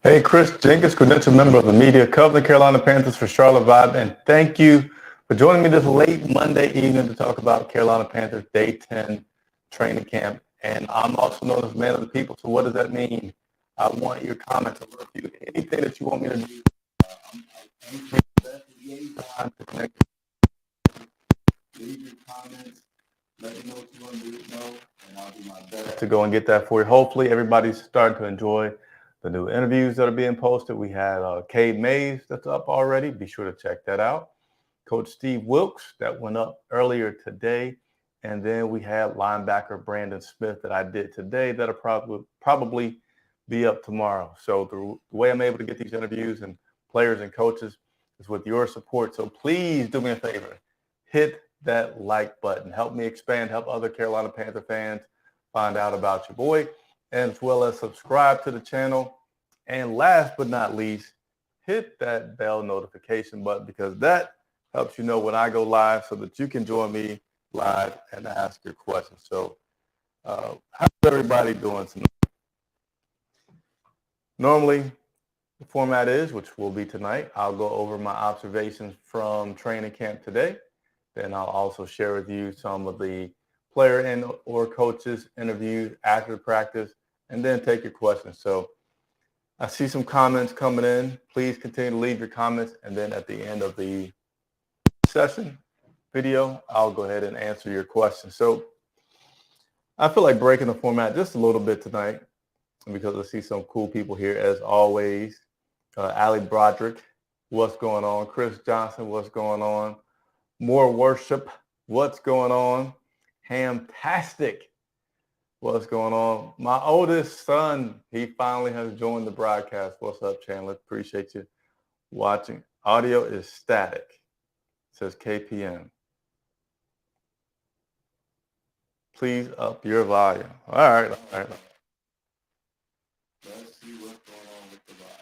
Hey, Chris Jenkins, credentialed member of the media, covering the Carolina Panthers for Charlotte Vibe, and thank you for joining me this late Monday evening to talk about Carolina Panthers Day 10 training camp. And I'm also known as man of the people, so what does that mean? I want your comments. I love you. Anything that you want me to do. Time to connect. Leave your comments. Let me know what you want to know, and I'll do my best to go and get that for you. Hopefully, everybody's starting to enjoy the new interviews that are being posted. We had Cade Mays that's up already. Be sure to check that out. Coach Steve Wilkes that went up earlier today. And then we had linebacker Brandon Smith that I did today that'll probably be up tomorrow. So the way I'm able to get these interviews and players and coaches is with your support. So please do me a favor. Hit that like button. Help me expand. Help other Carolina Panther fans find out about your boy, as well as subscribe to the channel. And last but not least, hit that bell notification button, because that helps you know when I go live so that you can join me live and ask your questions. So how's everybody doing tonight? Normally, the format is, which will be tonight, I'll go over my observations from training camp today. Then I'll also share with you some of the player and or coaches interviews after practice, and then take your questions. So I see some comments coming in. Please continue to leave your comments, and then at the end of the session video, I'll go ahead and answer your questions. So I feel like breaking the format just a little bit tonight because I see some cool people here as always. Ali Broderick, what's going on? Chris Johnson, what's going on? More Worship, what's going on? Hamtastic, what's going on? My oldest son, he finally has joined the broadcast. What's up, Chandler? Appreciate you watching. Audio is static, says KPM. Please up your volume. All right. Let's see what's going on with the volume.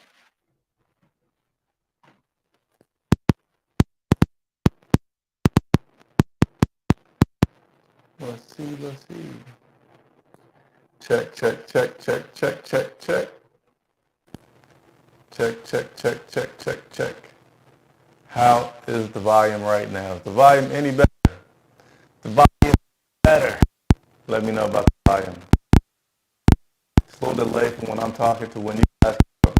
Let's see. Check. Check. How is the volume right now? Is the volume any better? The volume better. Let me know about the volume. It's a little delay from when I'm talking to when you guys. All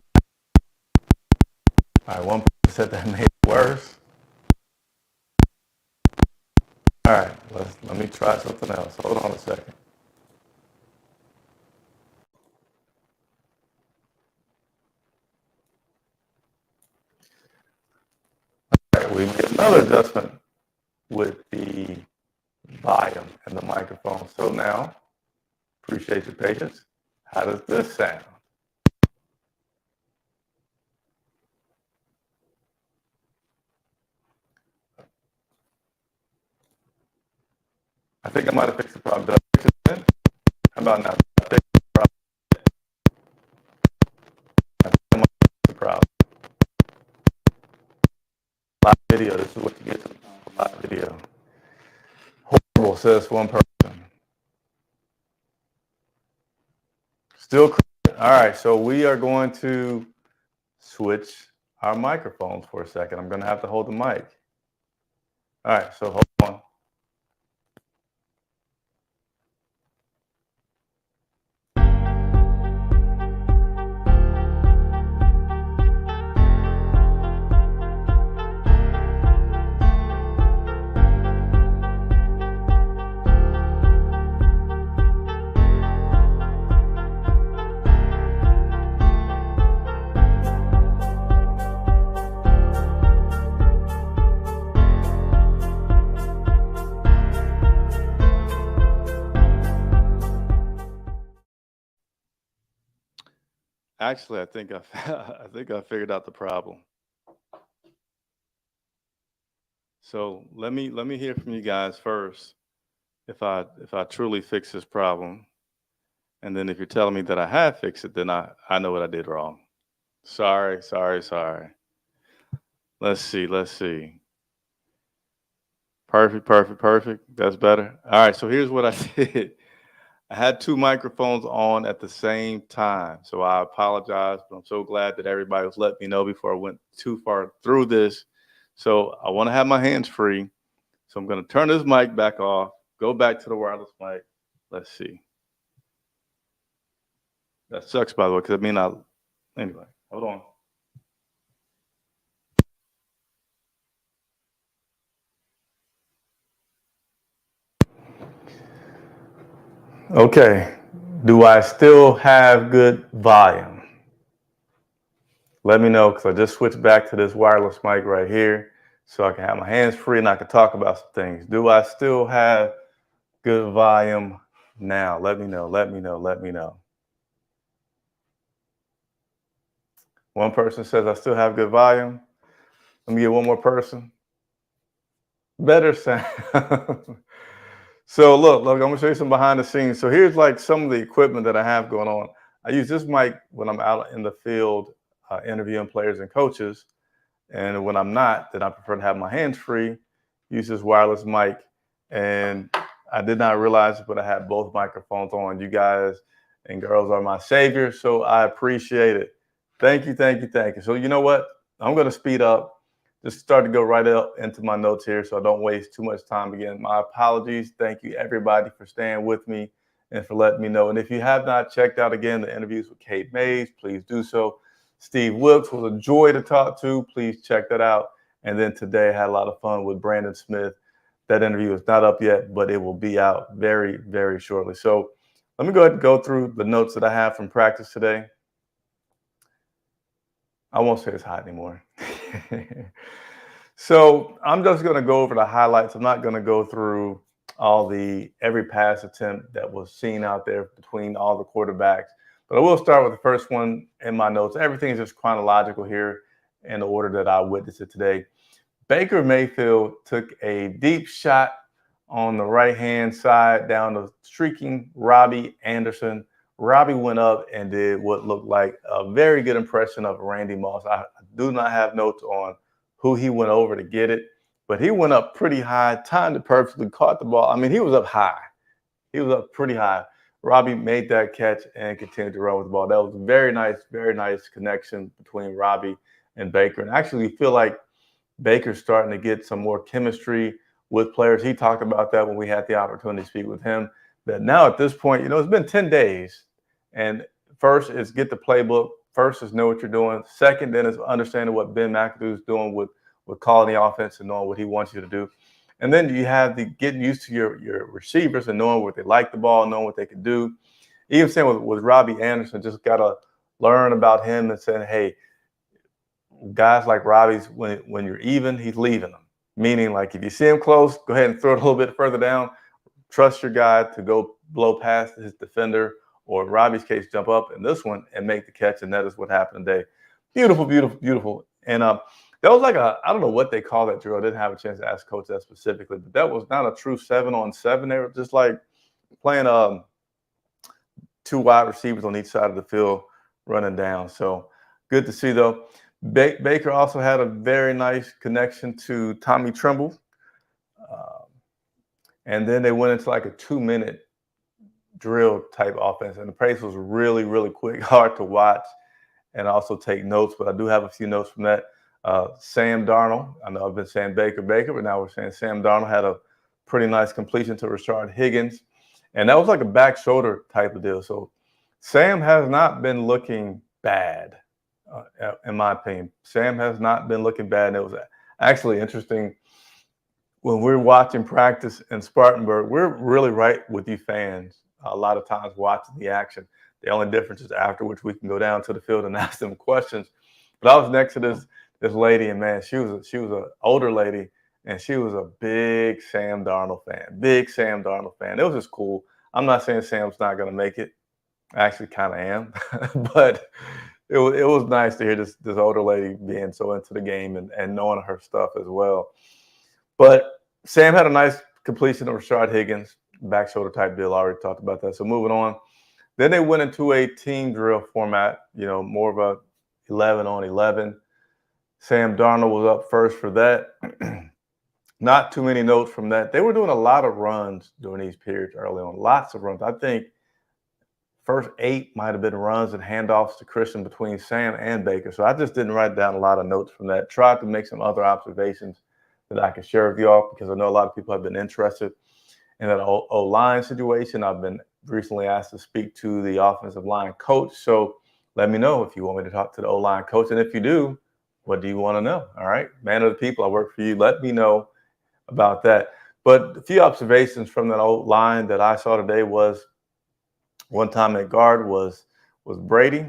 right, one person said that made it worse. All right, let me try something else. Hold on a second. All right, we made another adjustment with the volume and the microphone. So now, appreciate your patience. How does this sound? I think I might have fixed the problem. Did I fix it then? How about now? I fixed the problem. I think I might have fixed the problem. Live video. This is what you get to live video. Horrible, says one person. Still correct. All right, so we are going to switch our microphones for a second. I'm going to have to hold the mic. All right, so hold on. Actually, I think I figured out the problem. So let me hear from you guys first if I truly fix this problem. And then if you're telling me that I have fixed it, then I know what I did wrong. Sorry. Let's see. Perfect. That's better. All right, so here's what I did. I had two microphones on at the same time, so I apologize, but I'm so glad that everybody was letting me know before I went too far through this. So I want to have my hands free. So I'm going to turn this mic back off, go back to the wireless mic. Let's see. That sucks, by the way, because anyway, hold on. Okay. Do I still have good volume? Let me know, because I just switched back to this wireless mic right here so I can have my hands free and I can talk about some things. Do I still have good volume now? Let me know. Let me know. Let me know. One person says I still have good volume. Let me get one more person. Better sound. So look, I'm gonna show you some behind the scenes. So here's like some of the equipment that I have going on. I use this mic when I'm out in the field interviewing players and coaches. And when I'm not, then I prefer to have my hands free, use this wireless mic. And I did not realize it, but I had both microphones on. You guys and girls are my savior, so I appreciate it. Thank you, thank you, thank you. So you know what? I'm going to speed up. Just start to go right up into my notes here so I don't waste too much time again. My apologies. Thank you, everybody, for staying with me and for letting me know. And if you have not checked out, again, the interviews with Kate Mays, please do so. Steve Wilkes was a joy to talk to. Please check that out. And then today I had a lot of fun with Brandon Smith. That interview is not up yet, but it will be out very, very shortly. So let me go ahead and go through the notes that I have from practice today. I won't say it's hot anymore. So I'm just going to go over the highlights. I'm not going to go through every pass attempt that was seen out there between all the quarterbacks. But I will start with the first one in my notes. Everything is just chronological here in the order that I witnessed it today. Baker Mayfield took a deep shot on the right-hand side down to streaking Robbie Anderson. Robbie went up and did what looked like a very good impression of Randy Moss. I do not have notes on who he went over to get it, but he went up pretty high, timed it perfectly, caught the ball. I mean, he was up high. He was up pretty high. Robbie made that catch and continued to run with the ball. That was a very nice connection between Robbie and Baker. And actually, feel like Baker's starting to get some more chemistry with players. He talked about that when we had the opportunity to speak with him, that now at this point, it's been 10 days. And first is get the playbook. First is know what you're doing. Second, then is understanding what Ben McAdoo is doing with calling the offense and knowing what he wants you to do. And then you have the getting used to your receivers and knowing what they like the ball, knowing what they can do. Even saying with Robbie Anderson, just got to learn about him and saying, hey, guys like Robbie's, when you're even, he's leaving them. Meaning, like, if you see him close, go ahead and throw it a little bit further down. Trust your guy to go blow past his defender, or in Robbie's case, jump up in this one and make the catch. And that is what happened today. Beautiful, beautiful, beautiful. And that was like I don't know what they call that drill. I didn't have a chance to ask Coach that specifically, but that was not a true 7-on-7. They were just like playing two wide receivers on each side of the field running down. So good to see, though. Baker also had a very nice connection to Tommy Tremble. And then they went into like a 2-minute drill type offense. And the pace was really, really quick, hard to watch and also take notes. But I do have a few notes from that. Sam Darnold, I know I've been saying Baker, but now we're saying Sam Darnold had a pretty nice completion to Rashard Higgins. And that was like a back shoulder type of deal. So Sam has not been looking bad. In my opinion, Sam has not been looking bad. And it was actually interesting when we're watching practice in Spartanburg. We're really right with you fans a lot of times watching the action. The only difference is after which we can go down to the field and ask them questions. But I was next to this lady, and man, she was an older lady, and she was a big Sam Darnold fan. It was just cool. I'm not saying Sam's not going to make it. I actually kind of am, but it was nice to hear this older lady being so into the game and knowing her stuff as well. But Sam had a nice completion of Rashard Higgins, back shoulder type deal. I already talked about that. So moving on. Then they went into a team drill format, more of a 11-on-11. Sam Darnold was up first for that. Not too many notes from that. They were doing a lot of runs during these periods early on, lots of runs. I think first 8 might have been runs and handoffs to Christian between Sam and Baker. So I just didn't write down a lot of notes from that. Tried to make some other observations that I could share with y'all because I know a lot of people have been interested in that O-line situation. I've been recently asked to speak to the offensive line coach. So let me know if you want me to talk to the O-line coach. And if you do, what do you want to know? All right. Man of the people, I work for you. Let me know about that. But a few observations from that O-line that I saw today was one time at guard was Brady.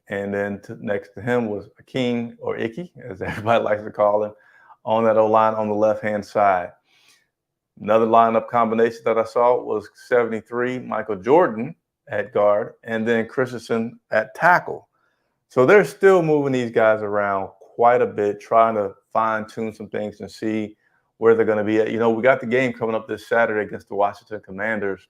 And then next to him was Akeem, or Icky, as everybody likes to call him, on that O-line on the left-hand side. Another lineup combination that I saw was 73, Michael Jordan at guard, and then Christensen at tackle. So they're still moving these guys around quite a bit, trying to fine-tune some things and see where they're going to be at. You know, we got the game coming up this Saturday against the Washington Commanders.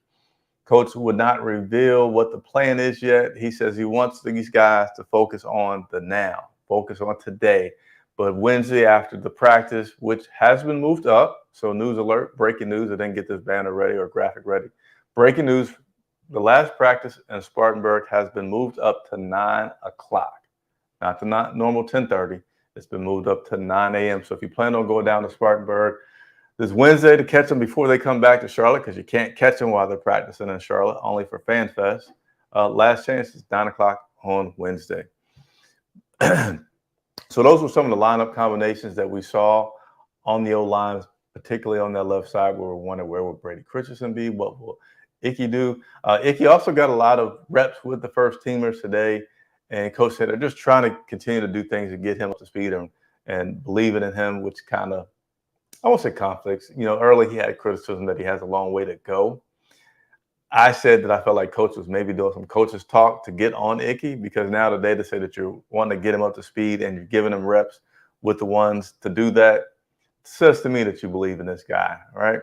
Coach would not reveal what the plan is yet. He says he wants these guys to focus on the now, focus on today. But Wednesday after the practice, which has been moved up, so news alert, breaking news, I didn't get this banner ready or graphic ready. Breaking news, the last practice in Spartanburg has been moved up to 9 o'clock, not the normal 10:30. It's been moved up to 9 a.m. So if you plan on going down to Spartanburg this Wednesday to catch them before they come back to Charlotte, because you can't catch them while they're practicing in Charlotte, only for Fan Fest. Last chance is 9 o'clock on Wednesday. So those were some of the lineup combinations that we saw on the O-lines, particularly on that left side where we're wondering where will Brady Christensen be, what will Icky do. Icky also got a lot of reps with the first teamers today, and Coach said they're just trying to continue to do things to get him up to speed and believing in him, which kind of, I won't say conflicts. You know, early he had criticism that he has a long way to go. I said that I felt like Coach was maybe doing some coaches talk to get on Icky, because now the data say that you're wanting to get him up to speed and you're giving him reps with the ones to do that. It says to me that you believe in this guy, right?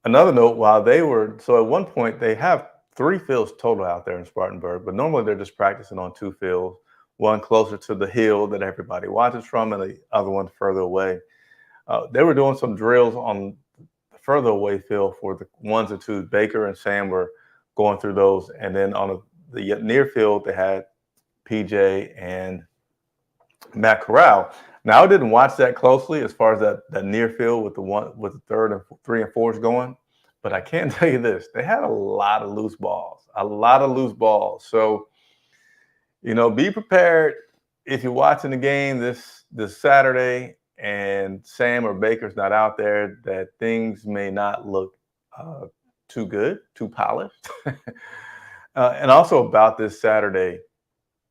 Another note, so at one point they have 3 fields total out there in Spartanburg, but normally they're just practicing on 2 fields, one closer to the hill that everybody watches from and the other one further away. They were doing some drills on the further away field for the 1s and 2s. Baker and Sam were going through those. And then on the near field, they had PJ and Matt Corral. Now, I didn't watch that closely as far as that near field with the 3rd and 3 and 4s going. But I can tell you this, they had a lot of loose balls. So, you know, be prepared if you're watching the game this Saturday and Sam or Baker's not out there, that things may not look too good, too polished. And also about this Saturday,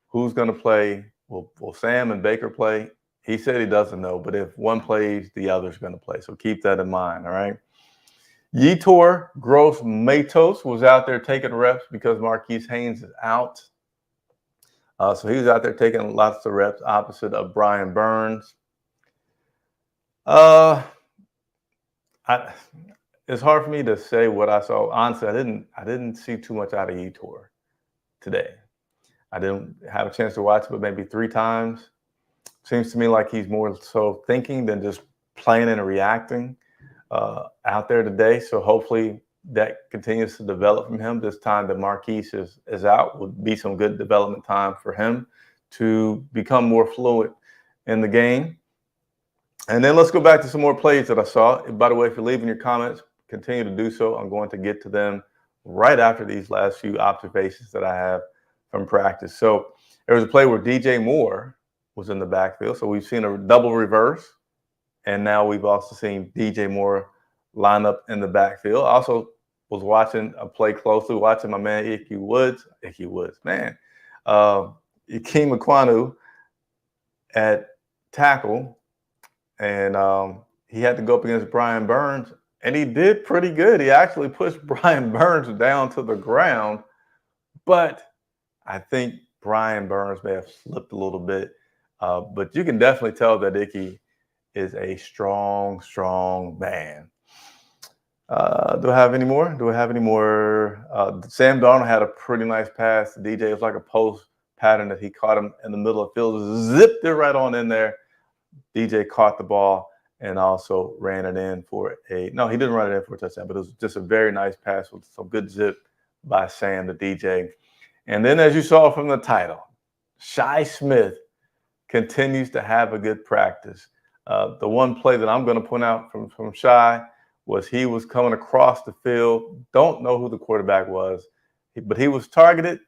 who's going to play? Will Sam and Baker play? He said he doesn't know, but if one plays, the other's going to play. So keep that in mind, all right? Yetur Gross-Matos was out there taking reps because Marquise Haynes is out. So he was out there taking lots of reps opposite of Brian Burns. It's hard for me to say what I saw. Honestly, I didn't see too much out of Yetur today. I didn't have a chance to watch it, but maybe 3 times. Seems to me like he's more so thinking than just playing and reacting out there today. So hopefully that continues to develop from him. This time that Marquise is out would be some good development time for him to become more fluent in the game. And then let's go back to some more plays that I saw. By the way, if you're leaving your comments, continue to do so. I'm going to get to them right after these last few observations that I have from practice. So there was a play where DJ Moore was in the backfield. So we've seen a double reverse. And now we've also seen DJ Moore line up in the backfield. I also was watching a play closely, watching my man Icky Woods, man. Ikem Ekwonu at tackle. And he had to go up against Brian Burns. And he did pretty good. He actually pushed Brian Burns down to the ground. But I think Brian Burns may have slipped a little bit. But you can definitely tell that Icky is a strong, strong man. Do I have any more? Sam Darnold had a pretty nice pass to DJ. It was like a post pattern that he caught him in the middle of the field, zipped it right on in there. DJ caught the ball and also ran it in for he didn't run it in for a touchdown, but it was just a very nice pass with some good zip by Sam the DJ. And then, as you saw from the title, Shi Smith continues to have a good practice. The one play that I'm going to point out from Shi was he was coming across the field. Don't know who the quarterback was, but he was targeted,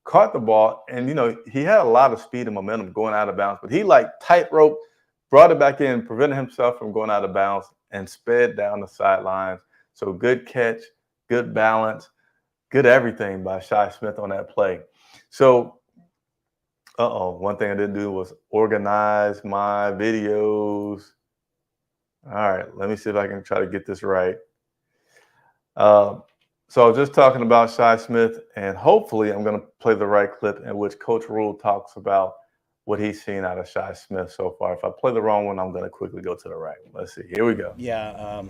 caught the ball, and he had a lot of speed and momentum going out of bounds. But he tightrope, brought it back in, prevented himself from going out of bounds, and sped down the sidelines. So good catch, good balance, good everything by Shi Smith on that play. So, one thing I didn't do was organize my videos. All right, let me see if I can try to get this right. So just talking about Shi Smith, and hopefully I'm going to play the right clip in which Coach Rhule talks about what he's seen out of Shi Smith so far. If I play the wrong one, I'm going to quickly go to the right one. Let's see. Here we go. Yeah.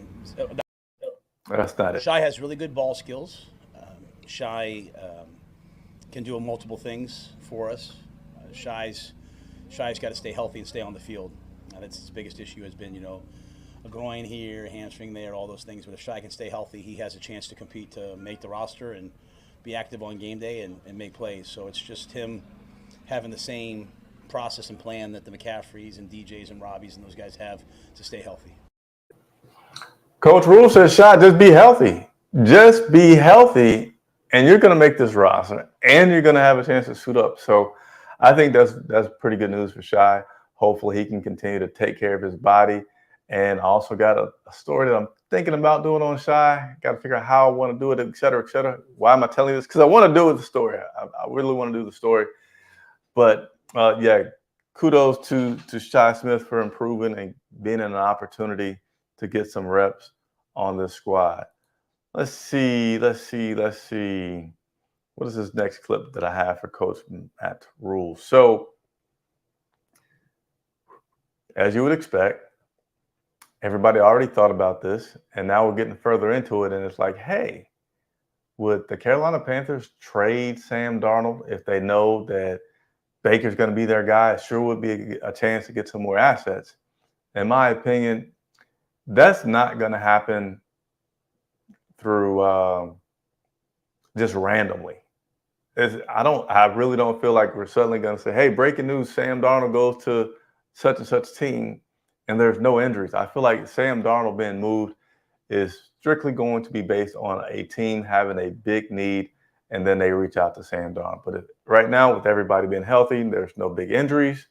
That's not it. Shi has really good ball skills. Shi can do multiple things for us. Shi's got to stay healthy and stay on the field. That's his biggest issue has been, a groin here, hamstring there, all those things. But if Shi can stay healthy, he has a chance to compete to make the roster and be active on game day and make plays. So it's just him having the same process and plan that the McCaffreys and DJs and Robbies and those guys have to stay healthy. Coach Rhule says, Shi, just be healthy. Just be healthy, and you're going to make this roster, and you're going to have a chance to suit up. So I think that's pretty good news for Shi. Hopefully he can continue to take care of his body. And I also got a story that I'm thinking about doing on Shi. Got to figure out how I want to do it, et cetera, et cetera. Why am I telling you this? Because I want to do the story. I really want to do the story. But, yeah, kudos to Shi Smith for improving and being in an opportunity to get some reps on this squad. Let's see. What is this next clip that I have for Coach Matt Rhule? So, as you would expect, everybody already thought about this, and now we're getting further into it, and it's like, hey, would the Carolina Panthers trade Sam Darnold if they know that Baker's going to be their guy? It sure would be a chance to get some more assets. In my opinion, that's not going to happen through just randomly. I really don't feel like we're suddenly going to say, hey, breaking news, Sam Darnold goes to such and such team, and there's no injuries. I feel like Sam Darnold being moved is strictly going to be based on a team having a big need, and then they reach out to Sam Darnold. But right now, with everybody being healthy, there's no big injuries.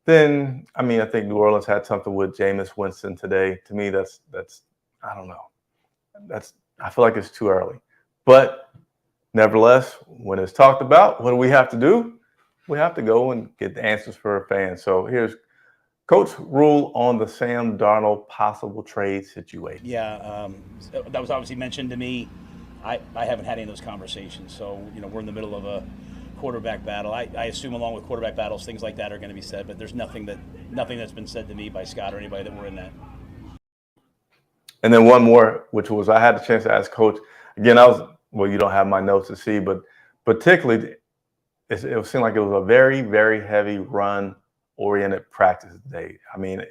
Then, I think New Orleans had something with Jameis Winston today. To me, that's I don't know. I feel like it's too early. But nevertheless, when it's talked about, what do we have to do? We have to go and get the answers for our fans. So here's Coach Rhule on the Sam Darnold possible trade situation. Yeah, that was obviously mentioned to me. I haven't had any of those conversations. So, we're in the middle of a quarterback battle. I assume along with quarterback battles, things like that are going to be said, but there's nothing that's been said to me by Scott or anybody that we're in that. And then one more, which was I had the chance to ask Coach. Again, you don't have my notes to see, but particularly it seemed like it was a very, very heavy run-oriented practice today.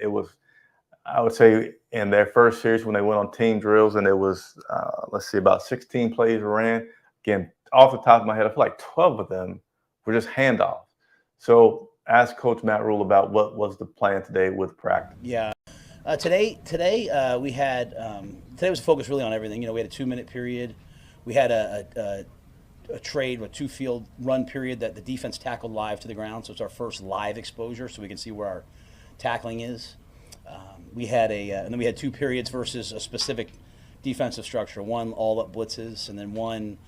It was, I would say, in their first series when they went on team drills, and it was, about 16 plays ran. Again, off the top of my head, I feel like 12 of them were just handoffs. So ask Coach Matt Rhule about what was the plan today with practice. Yeah. Today we had today was focused really on everything. We had a 2-minute period. We had a trade, a 2-field run period that the defense tackled live to the ground. So it's our first live exposure, so we can see where our tackling is. We had and then we had 2 periods versus a specific defensive structure. One all up blitzes, and then one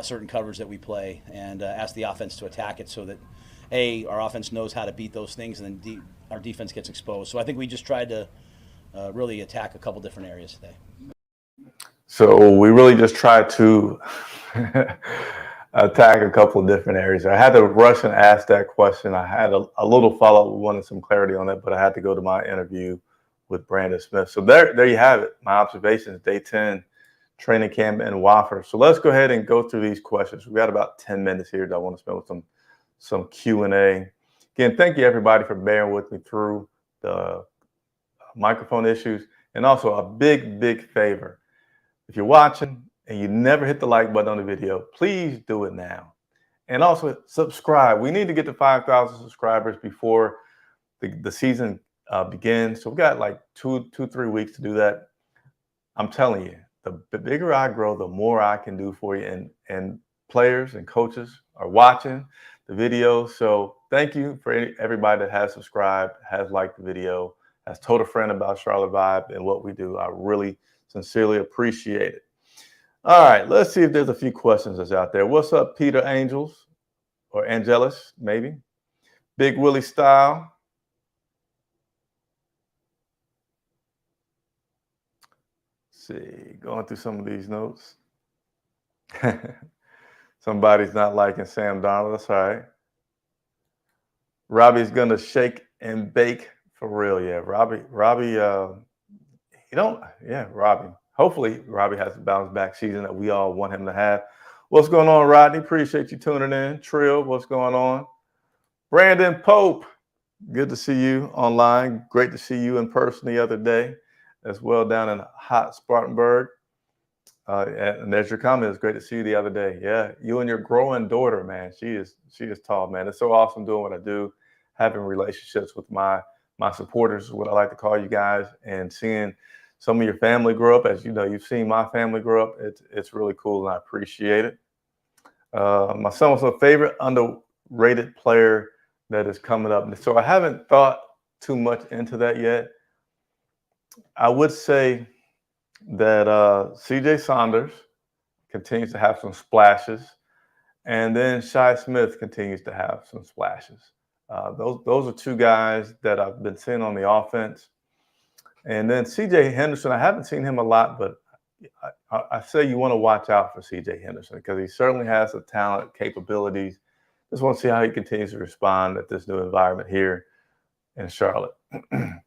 certain coverage that we play, and ask the offense to attack it so that our offense knows how to beat those things, and then our defense gets exposed. So I think we just tried to really attack a couple different areas today. So we really just tried to attack a couple of different areas. I had to rush and ask that question. I had a little follow-up. We wanted some clarity on that, but I had to go to my interview with Brandon Smith. So there you have it. My observations, day 10, training camp in Wofford. So let's go ahead and go through these questions. We've got about 10 minutes here that I want to spend with some Q&A. Again, thank you everybody for bearing with me through the microphone issues. And also a big, big favor. If you're watching and you never hit the like button on the video, please do it now. And also subscribe. We need to get to 5,000 subscribers before the season begins. So we've got like 3 weeks to do that. I'm telling you, the bigger I grow, the more I can do for you. And players and coaches are watching the video. So thank you for everybody that has subscribed, has liked the video, has told a friend about Charlotte Vibe and what we do. I really sincerely appreciate it. All right, let's see if there's a few questions that's out there. What's up, Peter Angels or Angelus, maybe? Big Willie Style. Let's see, going through some of these notes. Somebody's not liking Sam Darnold. That's all right. Robbie's gonna shake and bake for real. Yeah, Robbie. Robbie. Hopefully, Robbie has a bounce back season that we all want him to have. What's going on, Rodney? Appreciate you tuning in. Trill, what's going on? Brandon Pope, good to see you online. Great to see you in person the other day as well down in hot Spartanburg. And there's your comment. It's great to see you the other day. Yeah, you and your growing daughter, man. She is tall, man. It's so awesome doing what I do, having relationships with my supporters is what I like to call you guys, and seeing some of your family grow up. As you know, you've seen my family grow up. It's really cool, and I appreciate it. My son was a favorite underrated player that is coming up. So I haven't thought too much into that yet. I would say that CJ Saunders continues to have some splashes, and then Shi Smith continues to have some splashes. Those are two guys that I've been seeing on the offense. And then CJ Henderson, I haven't seen him a lot, but I say you want to watch out for CJ Henderson because he certainly has the talent, capabilities. Just want to see how he continues to respond at this new environment here in Charlotte. Do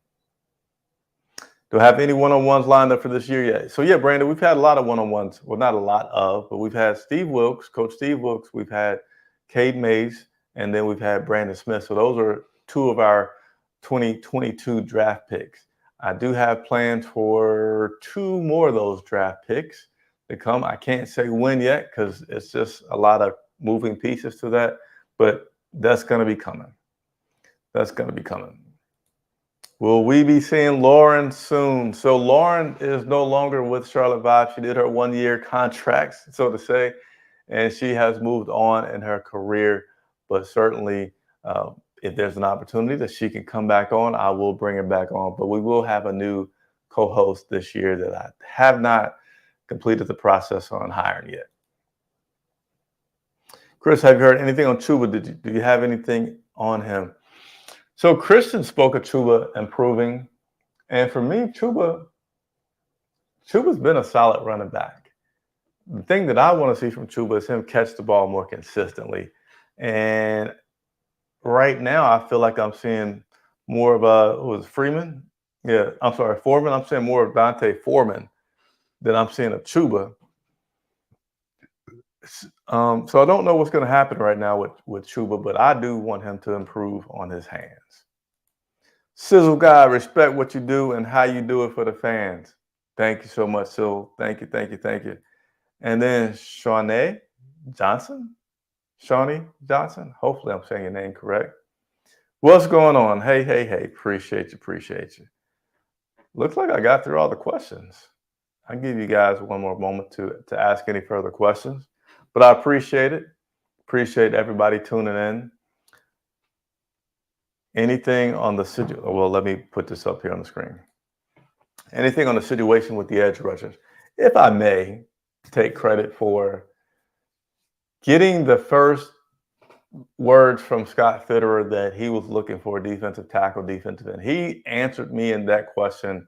I have any one-on-ones lined up for this year yet? So, yeah, Brandon, we've had a lot of one-on-ones. Well, not a lot of, but we've had Steve Wilkes, Coach Steve Wilkes. We've had Cade Mays, and then we've had Brandon Smith. So those are two of our 2022 draft picks. I do have plans for two more of those draft picks to come. I can't say when yet because it's just a lot of moving pieces to that, but that's going to be coming. That's going to be coming. Will we be seeing Lauren soon? So Lauren is no longer with Charlotte Vibe. She did her 1-year contract, so to say, and she has moved on in her career. But certainly, if there's an opportunity that she can come back on, I will bring her back on. But we will have a new co-host this year that I have not completed the process on hiring yet. Chris, have you heard anything on Chuba? Do you have anything on him? So Christian spoke of Chuba improving, and for me, Chuba's been a solid running back. The thing that I want to see from Chuba is him catch the ball more consistently. And right now, I feel like I'm seeing more of Freeman? Yeah, I'm sorry, Foreman. I'm seeing more of Dante Foreman than I'm seeing of Chuba. So I don't know what's going to happen right now with Chuba, but I do want him to improve on his hands. Sizzle Guy, respect what you do and how you do it for the fans. Thank you so much, Sizzle. Thank you. And then Shawnee Johnson. Hopefully I'm saying your name correct. What's going on? Hey. Appreciate you. Looks like I got through all the questions. I'll give you guys one more moment to ask any further questions. But I appreciate it. Appreciate everybody tuning in. Anything on the situation? Well, let me put this up here on the screen. Anything on the situation with the edge rushers? If I may take credit for getting the first words from Scott Fitterer that he was looking for a defensive tackle, defensive end. He answered me in that question,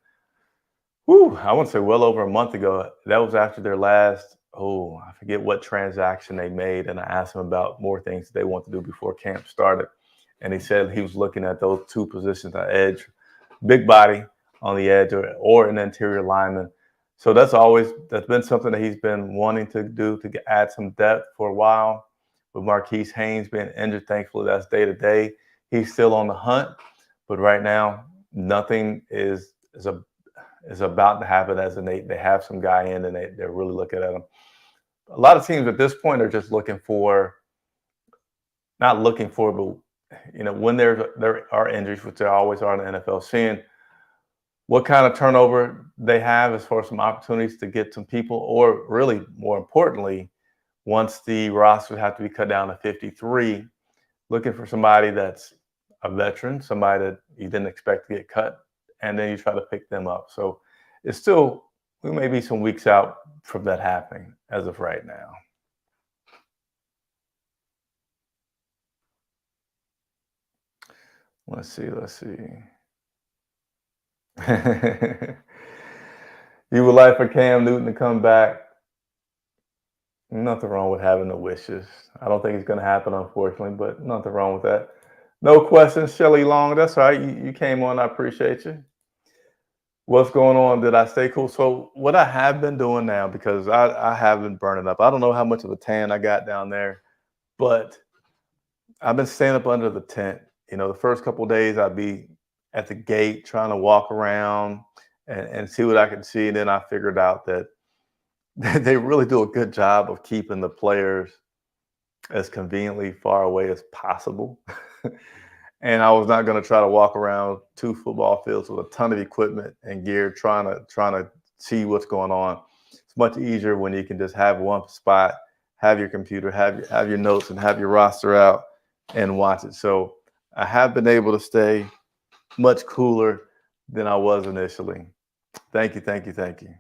I want to say well over a month ago. That was after their last, I forget what transaction they made. And I asked him about more things that they want to do before camp started. And he said he was looking at those two positions at edge, big body on the edge or an interior lineman. So that's been something that he's been wanting to do to add some depth for a while. With Marquise Haynes being injured, thankfully that's day to day. He's still on the hunt, but right now nothing is is about to happen, as in they have some guy in and they're really looking at him. A lot of teams at this point are just looking for, not looking for, but when there are injuries, which there always are in the NFL, seeing what kind of turnover they have as far as some opportunities to get some people, or really more importantly, once the rosters have to be cut down to 53, looking for somebody that's a veteran, somebody that you didn't expect to get cut, and then you try to pick them up. So it's still, we may be some weeks out from that happening as of right now. Let's see. You would like for Cam Newton to come back? Nothing wrong with having the wishes. I don't think it's going to happen, unfortunately, but nothing wrong with that. No questions, Shelly Long. That's all right. You came on. I appreciate you. What's going on? Did I stay cool? So what I have been doing now, because I have been burning up. I don't know how much of a tan I got down there, but I've been staying up under the tent. The first couple of days I'd be at the gate trying to walk around and see what I can see. And then I figured out that they really do a good job of keeping the players as conveniently far away as possible. And I was not going to try to walk around 2 football fields with a ton of equipment and gear trying to see what's going on. It's much easier when you can just have one spot, have your computer, have your notes, and have your roster out and watch it. So I have been able to stay much cooler than I was initially. Thank you.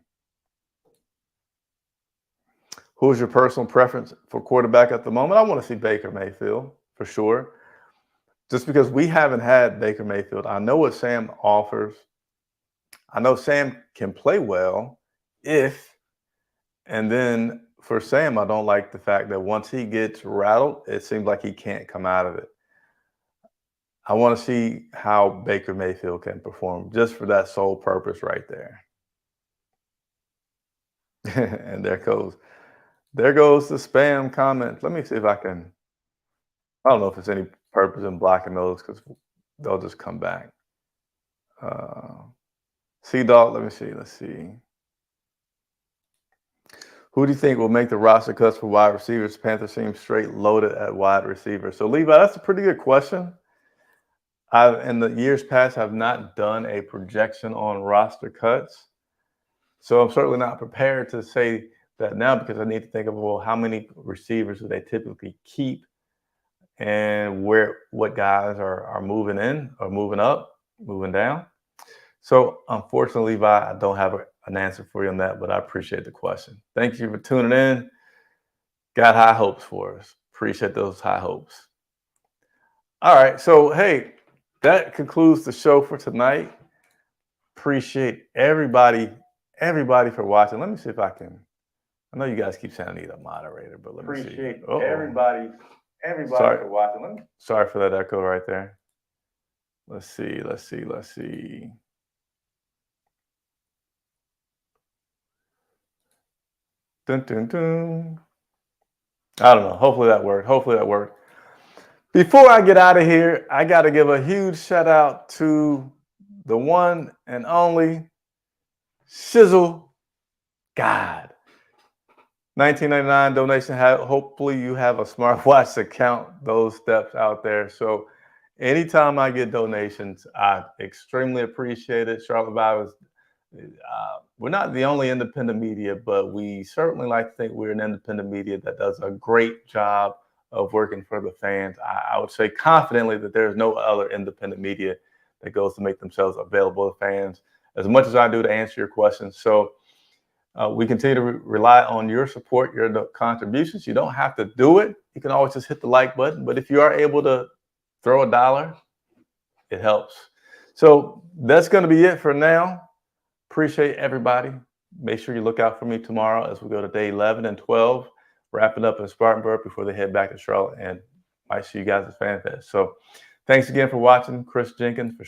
Who's your personal preference for quarterback at the moment? I want to see Baker Mayfield for sure. Just because we haven't had Baker Mayfield. I know what Sam offers. I know Sam can play well and then for Sam, I don't like the fact that once he gets rattled, it seems like he can't come out of it. I want to see how Baker Mayfield can perform just for that sole purpose right there. And there goes the spam comment. Let me see if I don't know if there's any purpose in blocking those because they'll just come back. C-Dog, let me see. Let's see. Who do you think will make the roster cuts for wide receivers? Panthers seem straight loaded at wide receiver. So, Levi, that's a pretty good question. In the years past, have not done a projection on roster cuts. So I'm certainly not prepared to say that now because I need to think of, well, how many receivers do they typically keep and what guys are moving in or moving up, moving down. So unfortunately, Levi, I don't have an answer for you on that, but I appreciate the question. Thank you for tuning in. Got high hopes for us. Appreciate those high hopes. All right. So, hey, that concludes the show for tonight. Appreciate everybody for watching. Let me see if I can. I know you guys keep saying I need a moderator, but let me see. Appreciate everybody for watching. Sorry for that echo right there. Let's see. Dun, dun, dun. I don't know. Hopefully that worked. Before I get out of here, I got to give a huge shout out to the one and only Shizzle God. $19.99 donation. Hopefully you have a smartwatch to count those steps out there. So anytime I get donations, I extremely appreciate it. Charlotte Vibe we're not the only independent media, but we certainly like to think we're an independent media that does a great job of working for the fans. I would say confidently that there's no other independent media that goes to make themselves available to fans as much as I do to answer your questions. So we continue to rely on your support, your contributions. You don't have to do it. You can always just hit the like button. But if you are able to throw $1, it helps. So that's going to be it for now. Appreciate everybody. Make sure you look out for me tomorrow as we go to day 11 and 12, wrapping up in Spartanburg before they head back to Charlotte, and might see you guys at FanFest. So thanks again for watching. Chris Jenkins for